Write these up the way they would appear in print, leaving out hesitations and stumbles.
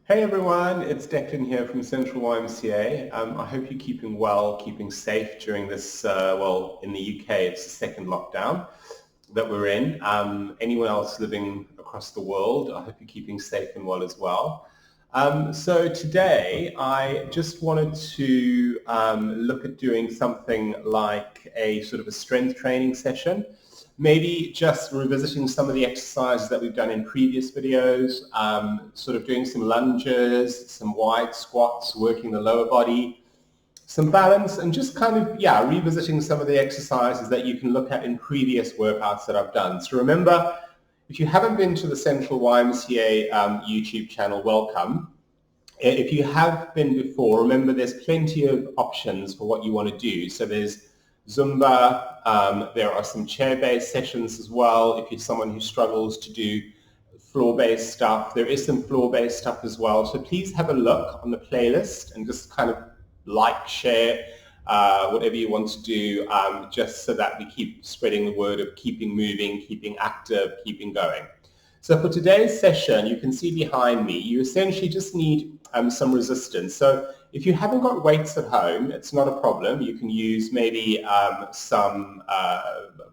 Hey everyone, it's Declan here from Central YMCA. I hope you're keeping well, keeping safe during this, in the UK, it's the second lockdown that we're in. Anyone else living across the world, I hope you're keeping safe and well as well. So today, I just wanted to look at doing something like a sort of a strength training session. Maybe just revisiting some of the exercises that we've done in previous videos, sort of doing some lunges, some wide squats, working the lower body, some balance, and just kind of, revisiting some of the exercises that you can look at in previous workouts that I've done. So remember, if you haven't been to the Central YMCA YouTube channel, welcome. If you have been before, remember there's plenty of options for what you want to do. So there's Zumba, there are some chair-based sessions as well. If you're someone who struggles to do floor-based stuff, there is some floor-based stuff as well. So please have a look on the playlist and just kind of like, share, whatever you want to do, just so that we keep spreading the word of keeping moving, keeping active, keeping going. So for today's session, you can see behind me, you essentially just need some resistance. So if you haven't got weights at home, it's not a problem. You can use maybe some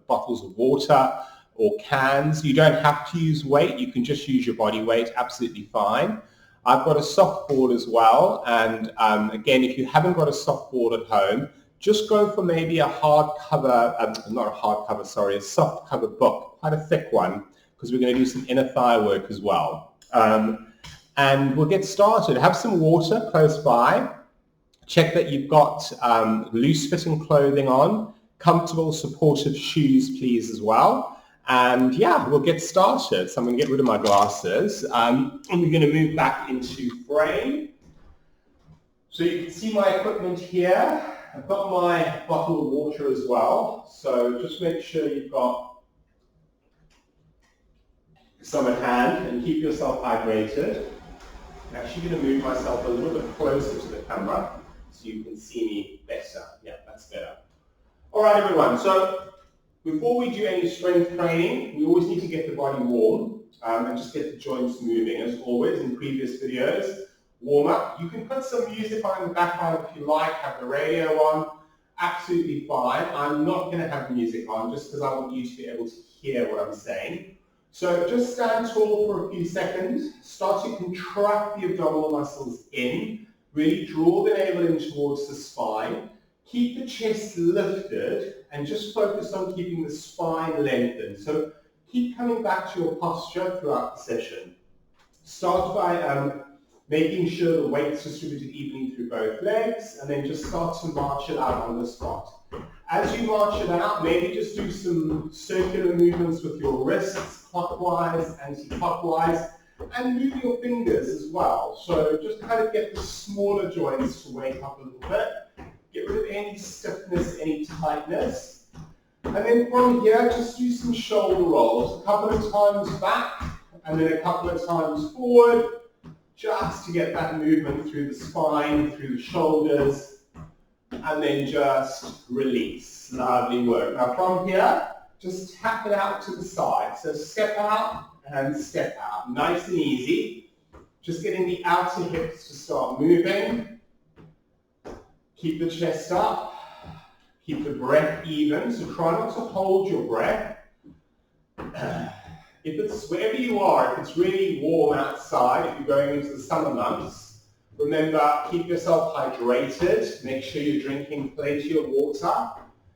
bottles of water or cans. You don't have to use weight. You can just use your body weight, absolutely fine. I've got a soft board as well. And again, if you haven't got a soft board at home, just go for maybe a hardcover, a soft cover book, quite a thick one, because we're going to do some inner thigh work as well. And we'll get started. Have some water close by. Check that you've got loose-fitting clothing on, comfortable, supportive shoes, please, as well. And yeah, we'll get started. So I'm going to get rid of my glasses. And we're going to move back into frame. So you can see my equipment here. I've got my bottle of water as well. So just make sure you've got some at hand and keep yourself hydrated. I'm actually going to move myself a little bit closer to the camera so you can see me better. Yeah, that's better. All right, everyone. So before we do any strength training, we always need to get the body warm and just get the joints moving. As always, in previous videos, warm up. You can put some music on in the background if you like, have the radio on. Absolutely fine. I'm not going to have music on just because I want you to be able to hear what I'm saying. So just stand tall for a few seconds, start to contract the abdominal muscles in, really draw the navel in towards the spine, keep the chest lifted and just focus on keeping the spine lengthened. So keep coming back to your posture throughout the session. Start by making sure the weight's distributed evenly through both legs and then just start to march it out on the spot. As you march it out, maybe just do some circular movements with your wrists, clockwise, anti-clockwise, and move your fingers as well. So just kind of get the smaller joints to wake up a little bit. Get rid of any stiffness, any tightness. And then from here, just do some shoulder rolls. A couple of times back, and then a couple of times forward, just to get that movement through the spine, through the shoulders. And then just release. Lovely work. Now from here, just tap it out to the side. So step out and step out. Nice and easy. Just getting the outer hips to start moving. Keep the chest up. Keep the breath even. So try not to hold your breath. If it's wherever you are, if it's really warm outside, if you're going into the summer months, remember, keep yourself hydrated. Make sure you're drinking plenty of water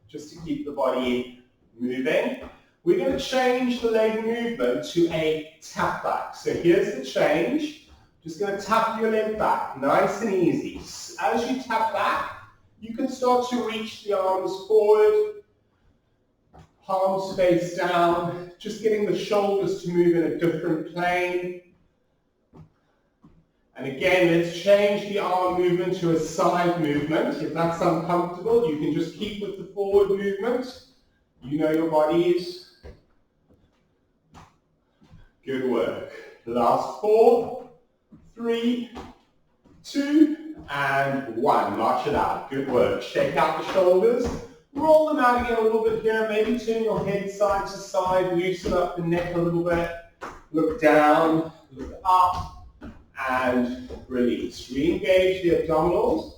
just to keep the body moving. We're going to change the leg movement to a tap back. So here's the change. Just going to tap your leg back, nice and easy. As you tap back, you can start to reach the arms forward, palms face down, just getting the shoulders to move in a different plane. And again, let's change the arm movement to a side movement. If that's uncomfortable, you can just keep with the forward movement. You know your bodies. Good work. Last 4, 3, 2, and 1. March it out. Good work. Shake out the shoulders. Roll them out again a little bit here. Maybe turn your head side to side. Loosen up the neck a little bit. Look down. Look up. and release. Re-engage the abdominals.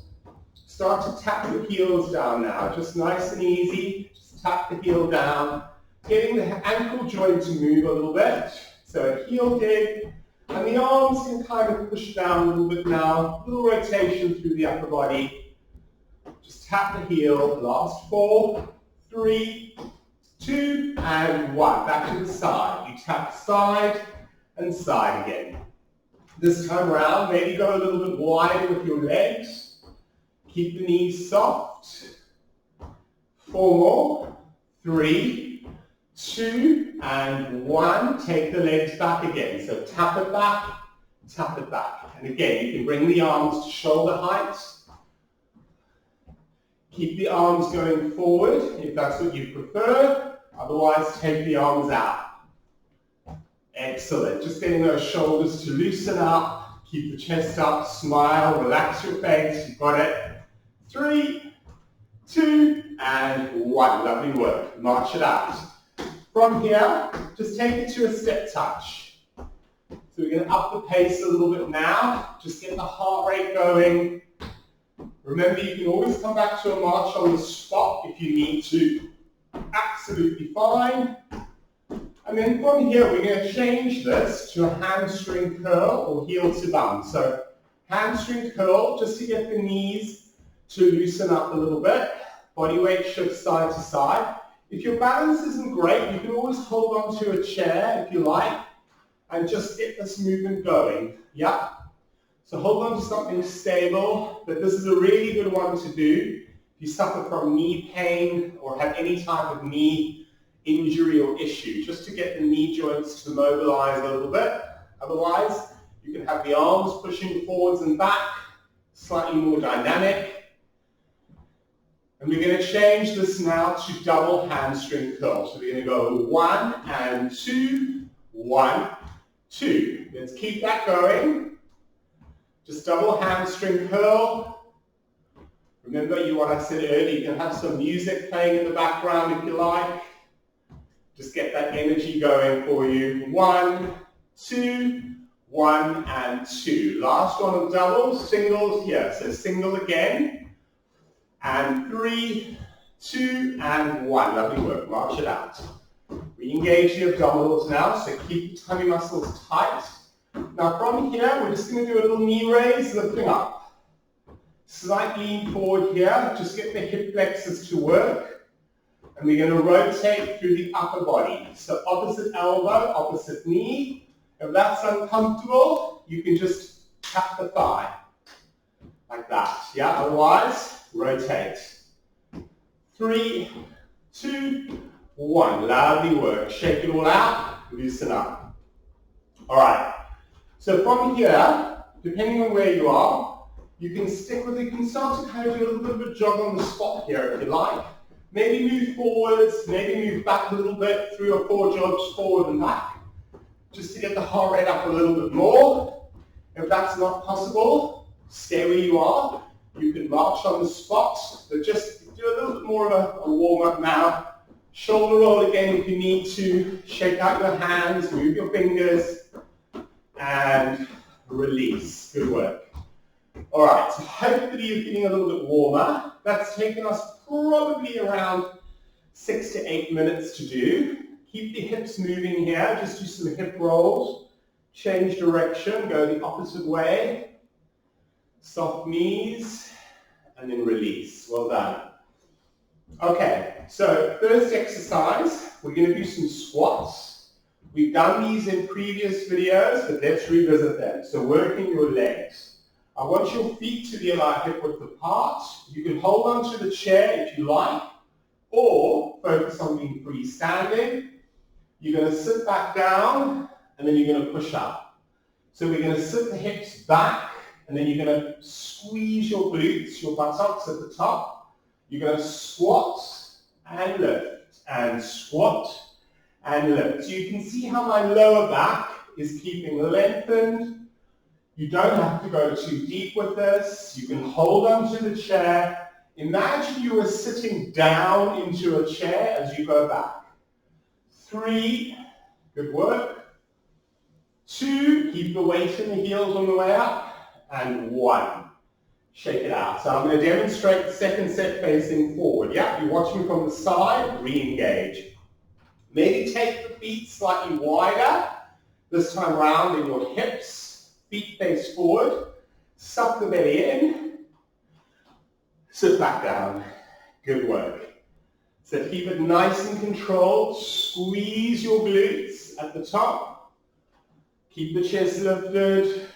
Start to tap the heels down now, just nice and easy. Just tap the heel down, getting the ankle joint to move a little bit. So a heel dig, and the arms can kind of push down a little bit now. Little rotation through the upper body. Just tap the heel. Last 4, 3, 2, and 1. Back to the side. You tap side and side again. This time around, maybe go a little bit wider with your legs. Keep the knees soft. 4 more. 3, 2, and 1. Take the legs back again. So tap it back, tap it back. And again, you can bring the arms to shoulder height. Keep the arms going forward if that's what you prefer. Otherwise, take the arms out. Excellent. Just getting those shoulders to loosen up. Keep the chest up. Smile. Relax your face. You've got it. 3, 2, and 1. Lovely work. March it out. From here, just take it to a step touch. So we're going to up the pace a little bit now. Just get the heart rate going. Remember, you can always come back to a march on the spot if you need to. Absolutely fine. And then from here, we're going to change this to a hamstring curl or heel to bum. So hamstring curl, just to get the knees to loosen up a little bit. Body weight shifts side to side. If your balance isn't great, you can always hold on to a chair if you like, and just get this movement going. Yeah? So hold on to something stable, but this is a really good one to do if you suffer from knee pain or have any type of knee injury or issue, just to get the knee joints to mobilize a little bit. Otherwise, you can have the arms pushing forwards and back, slightly more dynamic. And we're going to change this now to double hamstring curl. So we're going to go 1 and 2, 1, 2. Let's keep that going. Just double hamstring curl. Remember what I said earlier, you can have some music playing in the background if you like. Just get that energy going for you. 1, 2, 1, and 2. Last one of doubles, singles here. So single again. And 3, 2, and 1. Lovely work. March it out. Re-engage the abdominals now, so keep the tummy muscles tight. Now from here, we're just going to do a little knee raise, lifting up. Slight lean forward here, just get the hip flexors to work. And we're going to rotate through the upper body. So opposite elbow, opposite knee. If that's uncomfortable, you can just tap the thigh. Like that. Yeah, otherwise, rotate. 3, 2, 1. Lovely work. Shake it all out. Loosen up. All right. So from here, depending on where you are, you can stick with it. You can start to kind of do a little bit of a jog on the spot here if you like. Maybe move forwards, maybe move back a little bit, 3 or 4 jogs forward and back, just to get the heart rate up a little bit more. If that's not possible, stay where you are. You can march on the spot, but just do a little bit more of a warm-up now. Shoulder roll again if you need to. Shake out your hands, move your fingers, and release. Good work. All right, so hopefully you're feeling a little bit warmer. That's taken us probably around 6 to 8 minutes to do. Keep the hips moving here. Just do some hip rolls. Change direction, go the opposite way. Soft knees, and then release. Well done. Okay, so first exercise, we're going to do some squats. We've done these in previous videos, but let's revisit them. So working your legs. I want your feet to be about hip width apart. You can hold on to the chair if you like, or focus on being freestanding. You're going to sit back down, and then you're going to push up. So we're going to sit the hips back, and then you're going to squeeze your glutes, your buttocks at the top. You're going to squat and lift, and squat and lift. So you can see how my lower back is keeping lengthened. You don't have to go too deep with this. You can hold onto the chair. Imagine you were sitting down into a chair as you go back. 3, good work. 2, keep the weight in the heels on the way up, and 1. Shake it out. So I'm going to demonstrate the second set facing forward. Yeah, you're watching from the side, re-engage. Maybe take the feet slightly wider, this time around in your hips, feet face forward, suck the belly in, sit back down. Good work. So keep it nice and controlled, squeeze your glutes at the top, keep the chest lifted,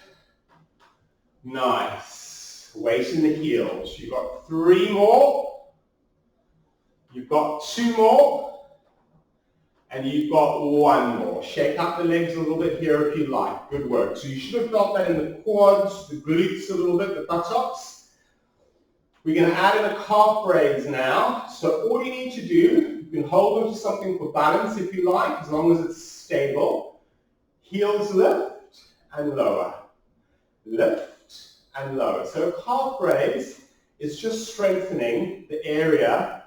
nice, weight in the heels. You've got 3 more, you've got 2 more, and you've got 1 more. Shake out the legs a little bit here if you like. Good work. So you should have felt that in the quads, the glutes a little bit, the buttocks. We're going to add in a calf raise now. So all you need to do, you can hold on to something for balance if you like, as long as it's stable. Heels lift and lower. Lift and lower. So a calf raise is just strengthening the area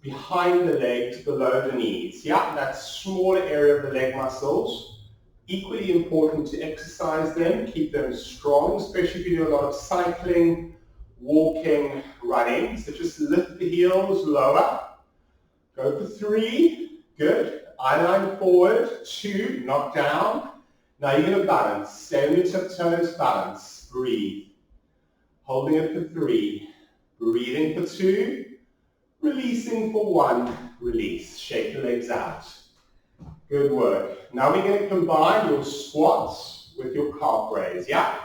behind the legs, below the knees. Yeah, that smaller area of the leg muscles. Equally important to exercise them, keep them strong, especially if you do a lot of cycling, walking, running. So just lift the heels lower. Go for 3. Good. Eye-line forward. 2. Knock down. Now you're going to balance. Stay on your tiptoes. Balance. Breathe. Holding it for 3. Breathing for 2. Releasing for 1. Release. Shake the legs out. Good work. Now we're going to combine your squats with your calf raise. Yeah?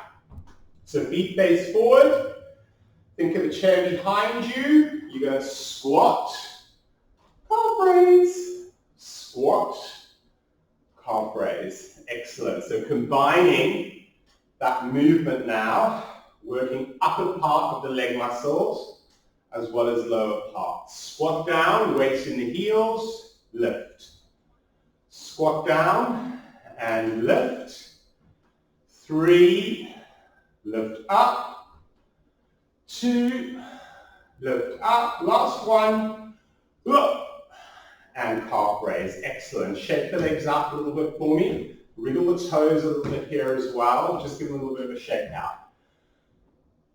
So feet face forward. Think of a chair behind you. You're going to squat, calf raise, squat, calf raise. Excellent. So combining that movement now, working upper part of the leg muscles as well as lower parts. Squat down, weight in the heels, lift. Squat down and lift. 3, lift up. 2, lift up, last 1, and calf raise. Excellent. Shake the legs up a little bit for me. Wriggle the toes a little bit here as well. Just give them a little bit of a shake out.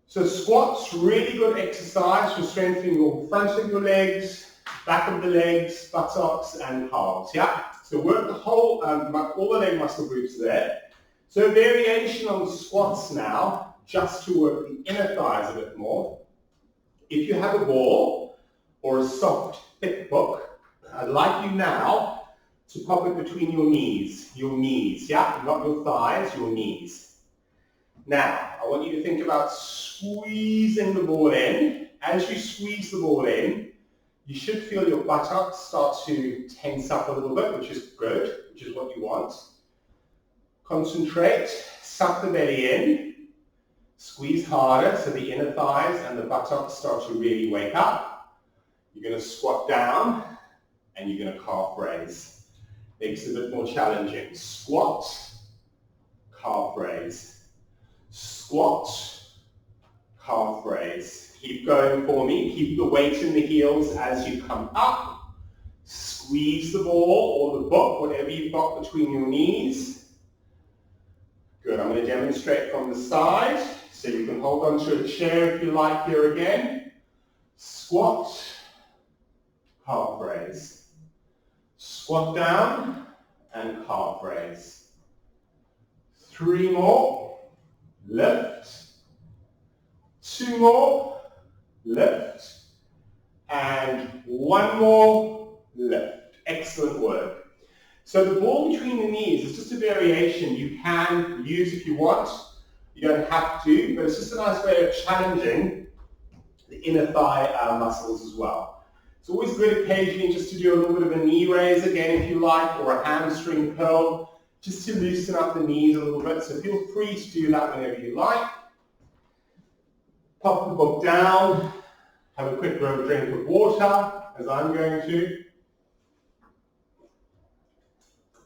So squats, really good exercise for strengthening your front of your legs, back of the legs, buttocks, and calves. Yeah. So work the whole, all the leg muscle groups there. So variation on squats now, just to work the inner thighs a bit more. If you have a ball or a soft, thick book, I'd like you now to pop it between your knees, yeah? Not your thighs, your knees. Now, I want you to think about squeezing the ball in. As you squeeze the ball in, you should feel your buttocks start to tense up a little bit, which is good, which is what you want. Concentrate, suck the belly in. Squeeze harder so the inner thighs and the buttocks start to really wake up. You're going to squat down and you're going to calf raise. Makes it a bit more challenging. Squat, calf raise. Squat, calf raise. Keep going for me. Keep the weight in the heels as you come up. Squeeze the ball or the book, whatever you've got between your knees. Good. I'm going to demonstrate from the side. So you can hold on to a chair if you like here again. Squat, calf raise. Squat down and calf raise. 3 more. Lift. 2 more. Lift. And 1 more. Lift. Excellent work. So the ball between the knees is just a variation you can use if you want. You don't have to, but it's just a nice way of challenging the inner thigh muscles as well. It's always good occasionally just to do a little bit of a knee raise again if you like, or a hamstring curl, just to loosen up the knees a little bit. So feel free to do that whenever you like. Pop the book down, have a quick drink of water, as I'm going to,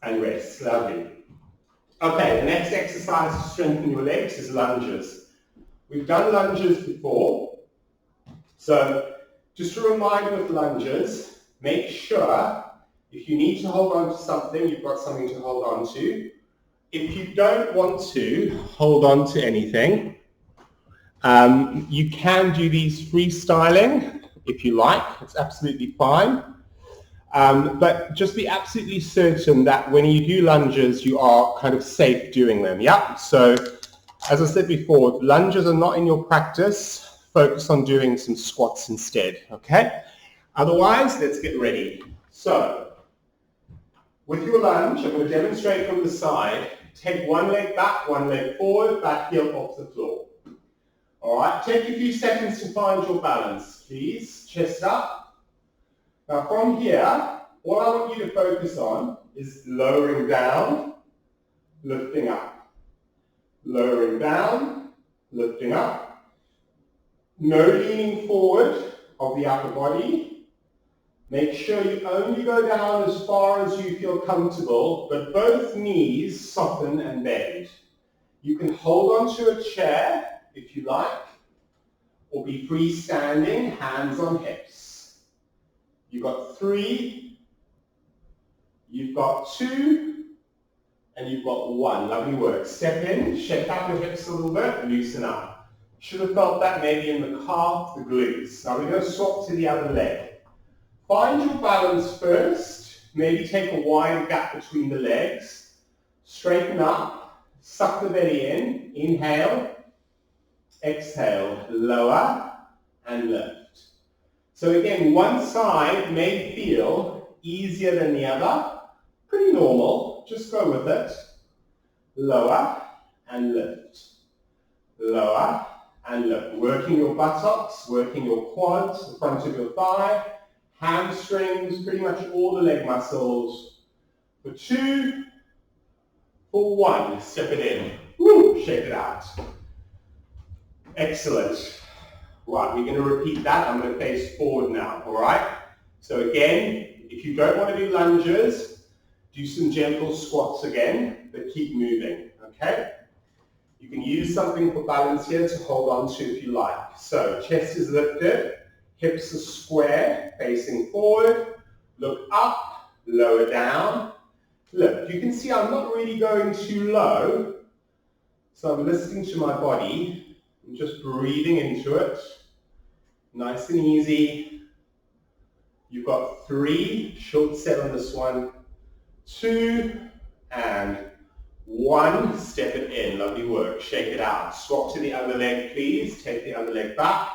and rest. Lovely. Okay, the next exercise to strengthen your legs is lunges. We've done lunges before, so just a reminder with lunges, make sure if you need to hold on to something, you've got something to hold on to. If you don't want to hold on to anything, you can do these freestyling if you like. It's absolutely fine. But just be absolutely certain that when you do lunges, you are kind of safe doing them. Yeah. So as I said before, if lunges are not in your practice, focus on doing some squats instead. Okay. Otherwise, let's get ready. So with your lunge, I'm going to demonstrate from the side. Take one leg back, one leg forward, back heel off the floor. All right, take a few seconds to find your balance, please. Chest up. Now from here, all I want you to focus on is lowering down, lifting up. Lowering down, lifting up. No leaning forward of the upper body. Make sure you only go down as far as you feel comfortable, but both knees soften and bend. You can hold onto a chair if you like, or be freestanding, hands on hips. You've got 3, you've got 2, and you've got 1. Lovely work. Step in, shake out your hips a little bit, loosen up. Should have felt that maybe in the calf, the glutes. Now we're going to swap to the other leg. Find your balance first. Maybe take a wide gap between the legs. Straighten up. Suck the belly in. Inhale. Exhale. Lower and lift. So again, one side may feel easier than the other. Pretty normal. Just go with it. Lower and lift. Lower and lift. Working your buttocks, working your quads, the front of your thigh. Hamstrings, pretty much all the leg muscles. For 2, for 1, step it in. Woo, shake it out. Excellent. Right, we're going to repeat that. I'm going to face forward now, all right? So again, if you don't want to do lunges, do some gentle squats again, but keep moving, okay? You can use something for balance here to hold on to if you like. So chest is lifted. Hips are square, facing forward, look up, lower down, lift. You can see I'm not really going too low, so I'm listening to my body. I'm just breathing into it, nice and easy. You've got 3, short set on this one, 2, and 1, step it in, lovely work, shake it out. Swap to the other leg, please, take the other leg back.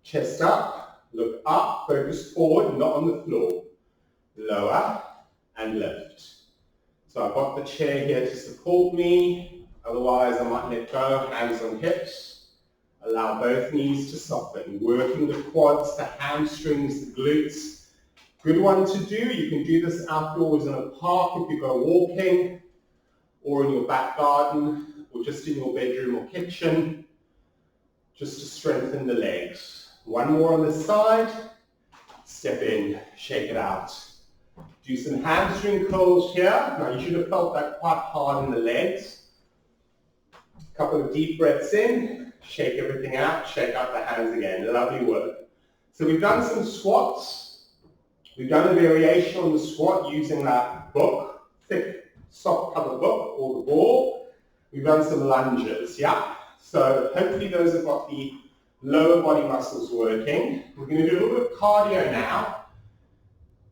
Chest up, look up, focus forward, not on the floor. Lower and lift. So I've got the chair here to support me, otherwise I might let go, hands on hips. Allow both knees to soften, working the quads, the hamstrings, the glutes. Good one to do. You can do this outdoors in a park if you go walking, or in your back garden, or just in your bedroom or kitchen, just to strengthen the legs. 1 more on this side, step in, shake it out. Do some hamstring curls here. Now you should have felt that quite hard in the legs. A couple of deep breaths in, shake everything out, shake out the hands again. Lovely work. So we've done some squats. We've done a variation on the squat using that book, thick, soft cover book, or the ball. We've done some lunges, yeah? So hopefully those have got the lower body muscles working. We're going to do a little bit of cardio now,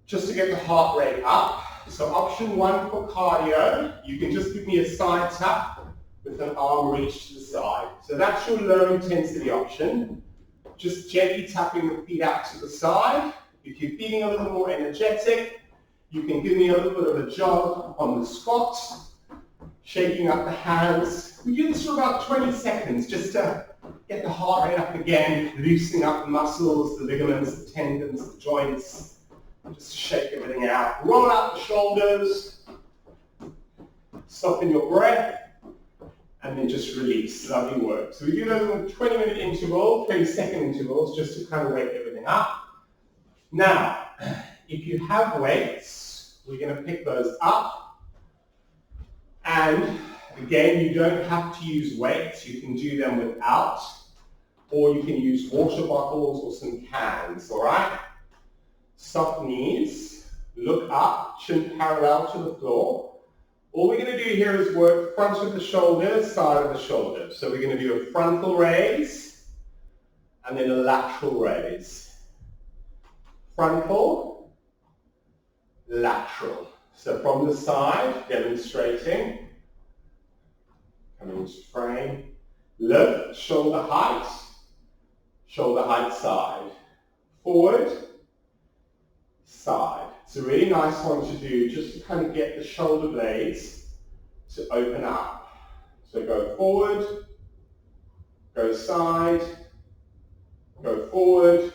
just to get the heart rate up. So option 1 for cardio, you can just give me a side tap with an arm reach to the side. So that's your low intensity option. Just gently tapping the feet out to the side. If you're feeling a little more energetic, you can give me a little bit of a jog on the squat, shaking up the hands. We do this for about 20 seconds just to get the heart rate up again, loosening up the muscles, the ligaments, the tendons, the joints. Just shake everything out. Roll out the shoulders. Soften your breath. And then just release. Lovely work. So we do those in 20-minute intervals, 20-second intervals, just to kind of wake everything up. Now, if you have weights, we're going to pick those up. And again, you don't have to use weights. You can do them without. Or you can use water bottles or some cans, all right? Soft knees, look up, chin parallel to the floor. All we're going to do here is work front of the shoulders, side of the shoulders. So we're going to do a frontal raise and then a lateral raise. Frontal, lateral. So from the side, demonstrating. Coming into frame. Lift, shoulder height side. Forward, side. It's a really nice one to do just to kind of get the shoulder blades to open up. So go forward, go side, go forward,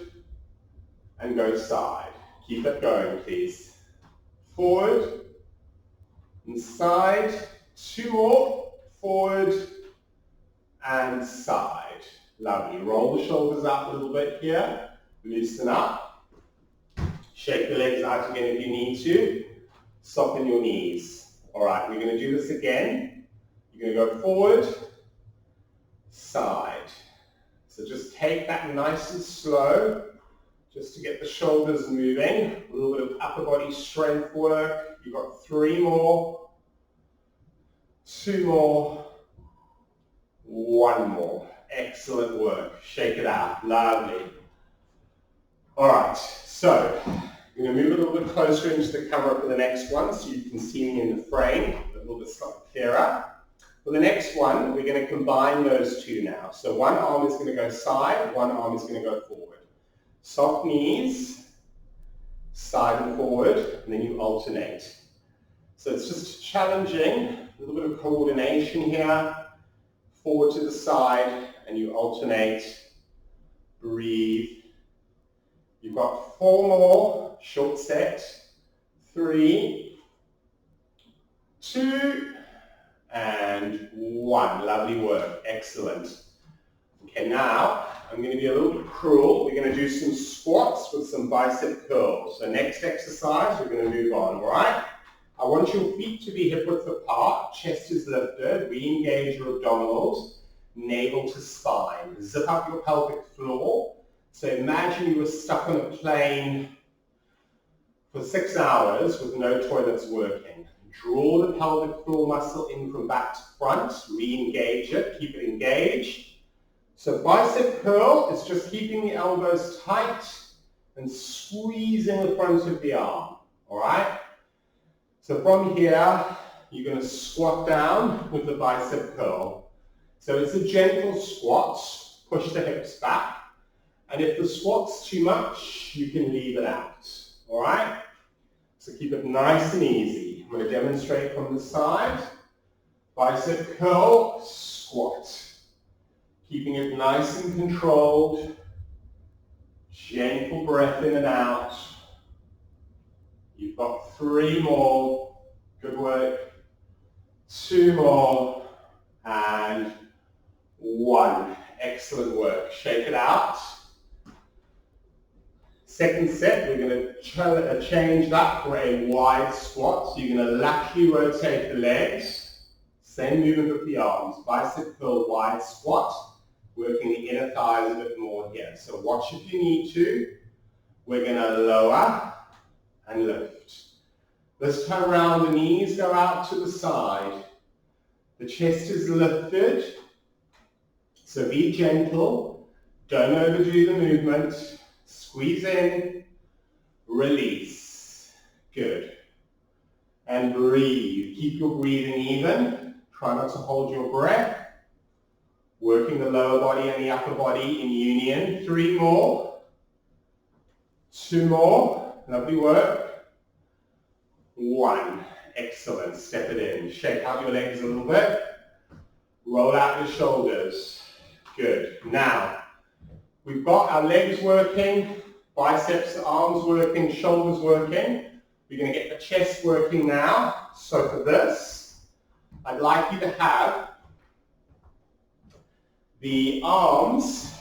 and go side. Keep it going, please. Forward and side. 2 more. Forward and side. Lovely. Roll the shoulders up a little bit here. Loosen up. Shake the legs out again if you need to. Soften your knees. All right, we're going to do this again. You're going to go forward, side. So just take that nice and slow, just to get the shoulders moving. A little bit of upper body strength work. You've got 3 more, 2 more, 1 more. Excellent work. Shake it out. Lovely. All right, so I'm going to move a little bit closer into the camera for the next one so you can see me in the frame a little bit clearer. For the next one, we're going to combine those two now. So one arm is going to go side, one arm is going to go forward. Soft knees, side and forward, and then you alternate. So it's just challenging, a little bit of coordination here. Forward to the side, and you alternate. Breathe. You've got 4 more, short set. 3, 2, and 1. Lovely work. Excellent. Okay, now I'm going to be a little bit cruel. We're going to do some squats with some bicep curls. So next exercise, we're going to move on, all right? I want your feet to be hip width apart, chest is lifted, re-engage your abdominals, navel to spine. Zip up your pelvic floor. So imagine you were stuck on a plane for 6 hours with no toilets working. Draw the pelvic floor muscle in from back to front, re-engage it, keep it engaged. So bicep curl is just keeping the elbows tight and squeezing the front of the arm, all right? So from here, you're going to squat down with the bicep curl. So it's a gentle squat, push the hips back. And if the squat's too much, you can leave it out, all right? So keep it nice and easy. I'm going to demonstrate from the side. Bicep curl, squat. Keeping it nice and controlled. Gentle breath in and out. You've got 3 more. Good work. 2 more. And 1. Excellent work. Shake it out. Second set, we're going to change that for a wide squat. So you're going to laterally rotate the legs. Same movement with the arms. Bicep curl, wide squat. Working the inner thighs a bit more here. So watch if you need to. We're going to lower and lift. This time around, the knees go out to the side. The chest is lifted. So be gentle. Don't overdo the movement. Squeeze in. Release. Good. And breathe. Keep your breathing even. Try not to hold your breath. Working the lower body and the upper body in union. 3 more. 2 more. Lovely work. 1. Excellent. Step it in. Shake out your legs a little bit. Roll out your shoulders. Good. Now, we've got our legs working, biceps, arms working, shoulders working. We're going to get the chest working now. So for this, I'd like you to have the arms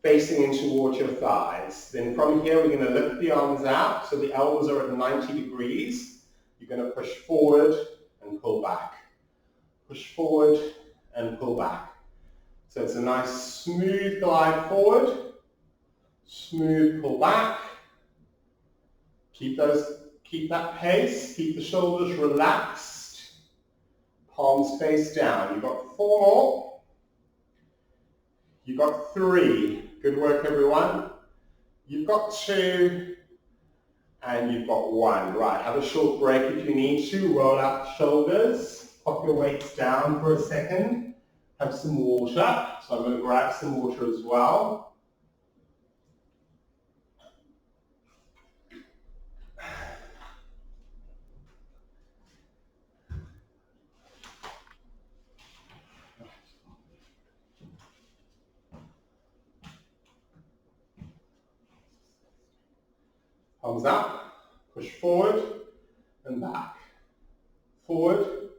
facing in towards your thighs. Then from here, we're going to lift the arms out so the elbows are at 90 degrees. You're going to push forward and pull back. Push forward and pull back. So it's a nice smooth glide forward, smooth pull back. Keep those Keep that pace, keep the shoulders relaxed, palms face down. You've got 4 more. You've got 3. Good work, everyone. You've got 2, and you've got 1. Right, have a short break if you need to. Roll out the shoulders, pop your weights down for a second. Have some water. So I'm going to grab some water as well. Palms up, push forward and back, forward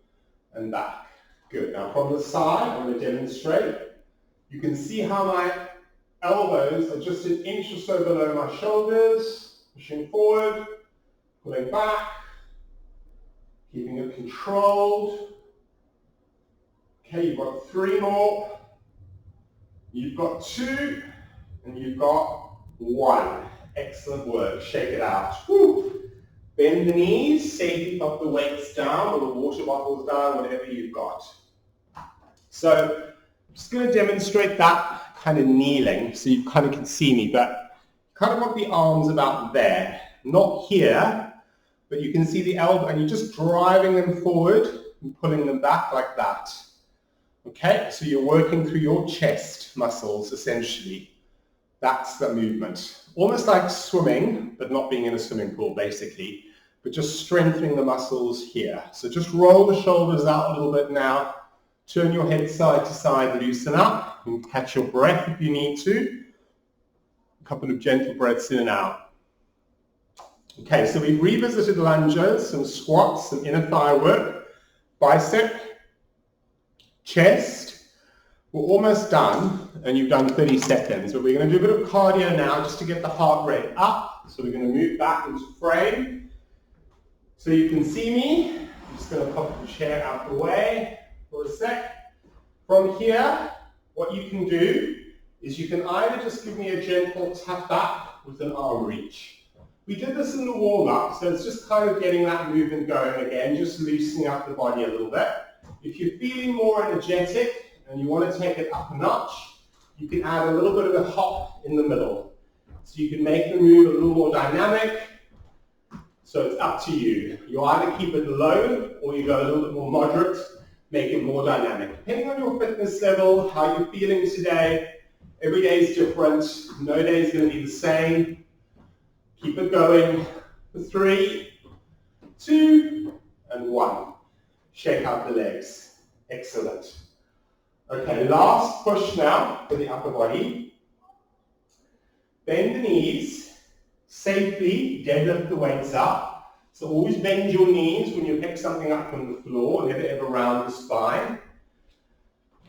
and back. Good. Now from the side, I'm going to demonstrate. You can see how my elbows are just an inch or so below my shoulders, pushing forward, pulling back, keeping it controlled. Okay, you've got 3 more, you've got 2, and you've got 1. Excellent work. Shake it out. Woo. Bend the knees, safely pop the weights down or the water bottles down, whatever you've got. So I'm just going to demonstrate that kind of kneeling so you kind of can see me, but kind of want the arms about there, not here, but you can see the elbow and you're just driving them forward and pulling them back like that. Okay, so you're working through your chest muscles essentially. That's the movement. Almost like swimming, but not being in a swimming pool basically, but just strengthening the muscles here. So just roll the shoulders out a little bit now. Turn your head side to side, loosen up, and catch your breath if you need to. A couple of gentle breaths in and out. Okay, so we've revisited lunges, some squats, some inner thigh work, bicep, chest. We're almost done, and you've done 30 seconds, but we're going to do a bit of cardio now just to get the heart rate up. So we're going to move back into frame. So you can see me. I'm just going to pop the chair out the way for a sec. From here, what you can do is you can either just give me a gentle tap up with an arm reach. We did this in the warm-up, so it's just kind of getting that movement going again, just loosening up the body a little bit. If you're feeling more energetic, and you want to take it up a notch, you can add a little bit of a hop in the middle. So you can make the move a little more dynamic. So it's up to you. You either keep it low or you go a little bit more moderate, make it more dynamic. Depending on your fitness level, how you're feeling today, every day is different. No day is going to be the same. Keep it going for 3, 2, and 1. Shake out the legs. Excellent. Okay, last push now for the upper body. Bend the knees, safely deadlift the weights up. So always bend your knees when you pick something up from the floor, never ever round the spine.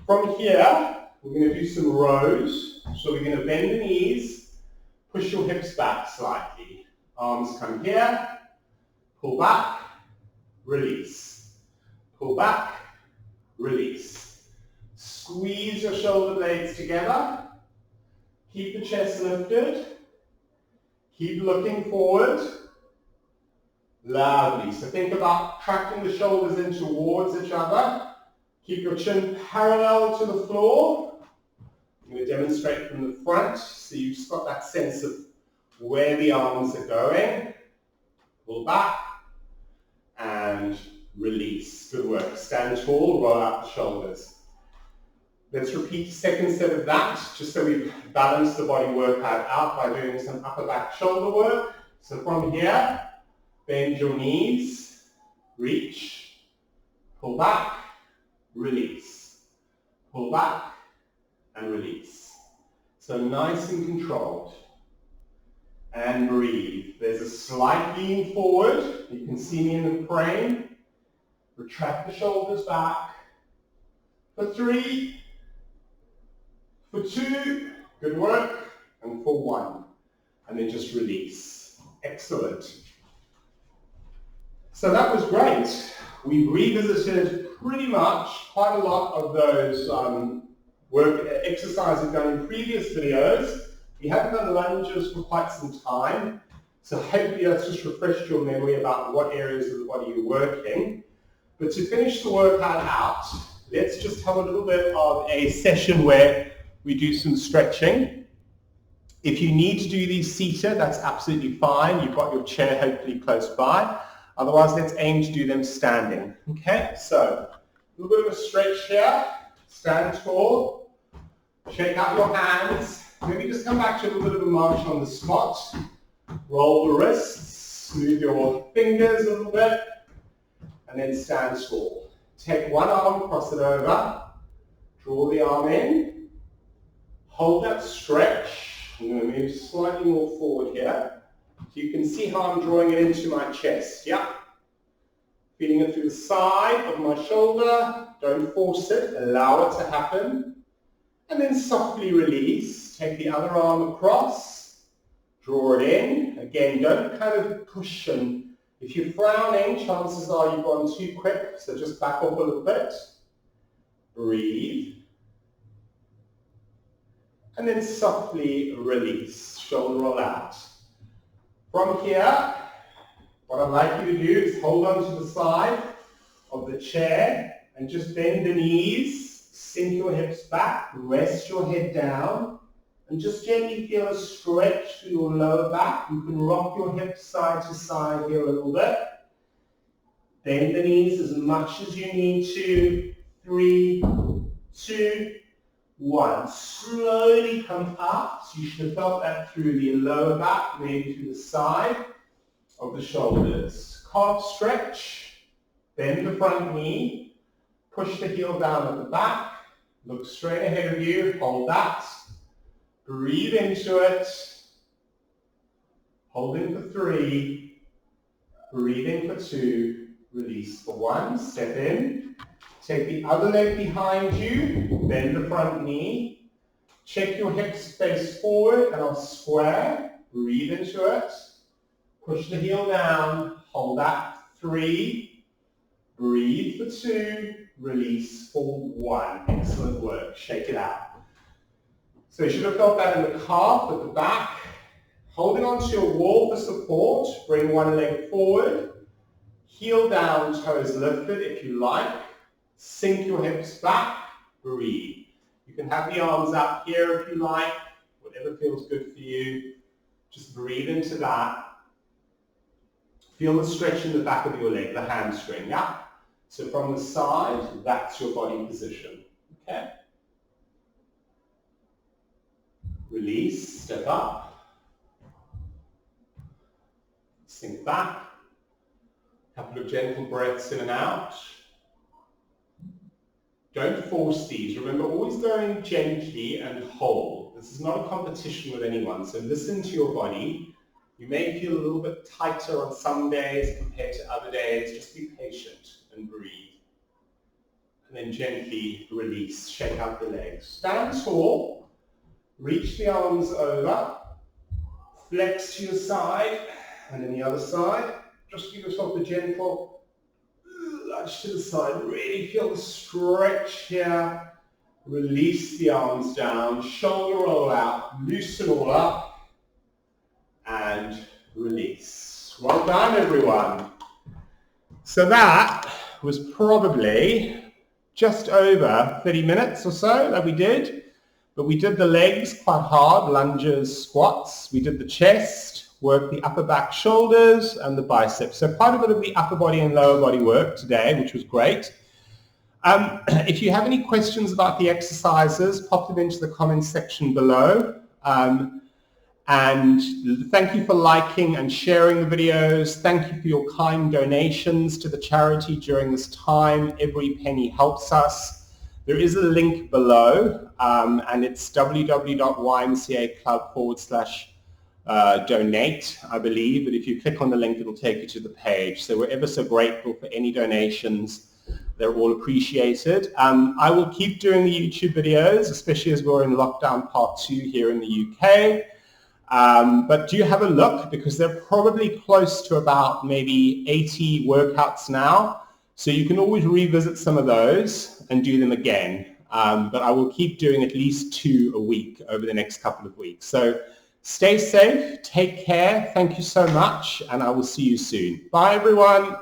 From here, we're going to do some rows. So we're going to bend the knees, push your hips back slightly. Arms come here, pull back, release. Pull back, release. Squeeze your shoulder blades together. Keep the chest lifted. Keep looking forward. Lovely. So think about tracking the shoulders in towards each other. Keep your chin parallel to the floor. I'm going to demonstrate from the front so you've just got that sense of where the arms are going. Pull back and release. Good work. Stand tall, roll out the shoulders. Let's repeat the second set of that, just so we've balanced the body workout out by doing some upper back shoulder work. So from here, bend your knees, reach, pull back, release. Pull back and release. So nice and controlled. And breathe. There's a slight lean forward. You can see me in the frame. Retract the shoulders back. For 3, for 2, good work, and for 1. And then just release. Excellent. So that was great. We revisited pretty much quite a lot of those exercises done in previous videos. We haven't done lunges for quite some time, So hopefully that's just refreshed your memory about what areas of the body you're working. But to finish the workout out, let's just have a little bit of a session where we do some stretching. If you need to do these seated, that's absolutely fine. You've got your chair hopefully close by. Otherwise, let's aim to do them standing. Okay, so a little bit of a stretch here. Stand tall. Shake out your hands. Maybe just come back to a little bit of a march on the spot. Roll the wrists. Move your fingers a little bit. And then stand tall. Take one arm, cross it over. Draw the arm in. Hold that stretch. I'm going to move slightly more forward here. So you can see how I'm drawing it into my chest. Yeah. Feeling it through the side of my shoulder. Don't force it. Allow it to happen. And then softly release. Take the other arm across. Draw it in. Again, don't kind of push, and if you're frowning, chances are you've gone too quick. So just back up a little bit. Breathe. And then softly release, shoulder roll out. From here, what I'd like you to do is hold on to the side of the chair and just bend the knees, sink your hips back, rest your head down, and just gently feel a stretch through your lower back. You can rock your hips side to side here a little bit. Bend the knees as much as you need to. 3, 2, 1. Slowly come up. So you should have felt that through the lower back, maybe through the side of the shoulders. Calf stretch. Bend the front knee. Push the heel down at the back. Look straight ahead of you. Hold that. Breathe into it. Hold in for 3. Breathe in for 2. Release for 1. Step in. Take the other leg behind you, bend the front knee, check your hips face forward and on square, breathe into it, push the heel down, hold that, 3, breathe for 2, release for 1. Excellent work, shake it out. So you should have felt that in the calf, at the back, holding onto your wall for support, bring one leg forward, heel down, toes lifted if you like. Sink your hips back, breathe. You can have the arms up here if you like, whatever feels good for you. Just breathe into that. Feel the stretch in the back of your leg, the hamstring, yeah? So from the side, that's your body position, okay? Release, step up. Sink back. A couple of gentle breaths in and out. Don't force these. Remember, always going gently and hold. This is not a competition with anyone, so listen to your body. You may feel a little bit tighter on some days compared to other days. Just be patient and breathe. And then gently release. Shake out the legs. Stand tall. Reach the arms over. Flex to your side. And then the other side. Just give yourself a gentle lunge to the side. Really feel the stretch here. Release the arms down. Shoulder roll out. Loosen all up. And release. Well done, everyone. So that was probably just over 30 minutes or so that we did. But we did the legs quite hard, lunges, squats. We did the chest, worked the upper back, shoulders, and the biceps. So quite a bit of the upper body and lower body work today, which was great. If you have any questions about the exercises, pop them into the comments section below. And thank you for liking and sharing the videos. Thank you for your kind donations to the charity during this time. Every penny helps us. There is a link below, and it's www.ymcaclub/donate, I believe. But if you click on the link, it'll take you to the page. So we're ever so grateful for any donations. They're all appreciated. I will keep doing the YouTube videos, especially as we're in lockdown part 2 here in the UK. But do have a look, because they're probably close to about maybe 80 workouts now. So you can always revisit some of those and do them again. But I will keep doing at least 2 a week over the next couple of weeks. So Stay safe, take care, thank you so much, and I will see you soon. Bye everyone.